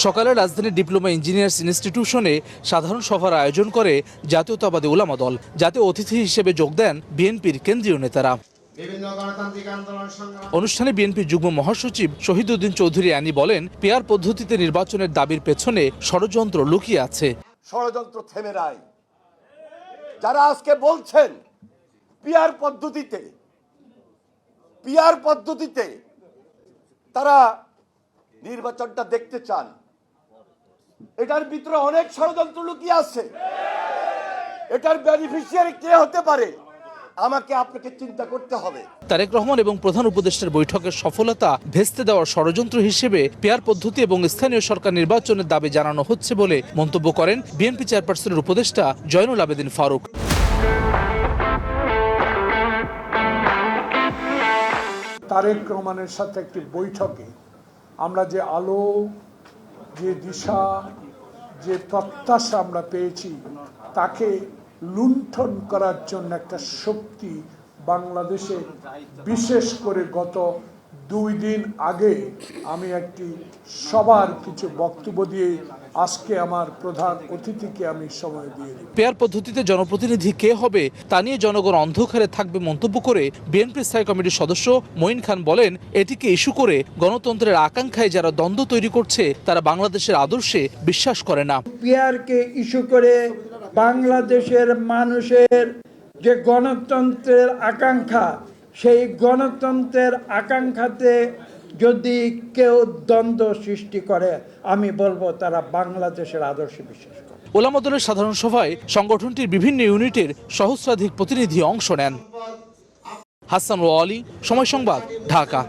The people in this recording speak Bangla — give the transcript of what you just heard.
সকালে রাজধানীর ডিপ্লোমা ইঞ্জিনিয়ার্স ইনস্টিটিউশনে সাধারণ সভার আয়োজন করে জাতীয়তাবাদী উলামা দল। যাতে অতিথি হিসেবে যোগ দেন বিএনপির কেন্দ্রীয় নেতারা। অনুষ্ঠানে বিএনপির যুগ্ম মহাসচিব শহীদউদ্দিন চৌধুরী আনি বলেন, পেয়ার পদ্ধতিতে নির্বাচনের দাবির পেছনে ষড়যন্ত্র লুকিয়ে আছে। ষড়যন্ত্র থেমে নাই। যারা আজকে বলছেন পিয়ার পদ্ধতিতে তারা নির্বাচনটা দেখতে চান, এটার ভিতরে অনেক ষড়যন্ত্র লুকিয়ে আছে। এটার বেনিফিশিয়ারি কে হতে পারে আমাকে আপনাকে চিন্তা করতে হবে। তারেক রহমান এবং প্রধান উপদেষ্টার বৈঠকের সফলতা ভেস্তে দেওয়ার ষড়যন্ত্র হিসেবে পেয়ার পদ্ধতি এবং স্থানীয় সরকার নির্বাচনের দাবি জানানো হচ্ছে বলে মন্তব্য করেন বিএনপি চেয়ারপারসনের উপদেষ্টা জয়নুল আবেদিন ফারুক। তারেক রহমানের সাথে একটি বৈঠকে আমরা যে আলো, যে দিশা, যে প্রত্যাশা আমরা পেয়েছি, তাকে লুণ্ঠন করার জন্য একটা শক্তি বাংলাদেশে, বিশেষ করে গত 2 দিন আগে আমি একটি সবার কিছু বক্তব্য দিয়ে আজকে আমার প্রধান অতিথিকে আমি সময় দিয়ে দিই। পেয়ার পদ্ধতিতে জনপ্রতিনিধি কে হবে তা নিয়ে জনগণ অন্ধকারে থাকবে মন্তব্য করে বিএনপি স্থায়ী কমিটির সদস্য মঈন খান বলেন, এটিকে ইস্যু করে গণতন্ত্রের আকাঙ্ক্ষায় যারা দ্বন্দ্ব তৈরি করছে তারা বাংলাদেশের আদর্শে বিশ্বাস করে না। পেয়ারকে ইস্যু করে বাংলাদেশের মানুষের যে গণতন্ত্রের আকাঙ্ক্ষা, সেই গণতন্ত্রের আকাঙ্ক্ষাতে যদি কেউ দ্বন্দ্ব সৃষ্টি করে, আমি বলবো তারা বাংলাদেশের আদর্শে বিশ্বাস করে। উলামা দলের সাধারণ সভায় সংগঠনটির বিভিন্ন ইউনিটের সহস্রাধিক প্রতিনিধি অংশ নেন। হাসান ওয়ালি, সময় সংবাদ, ঢাকা।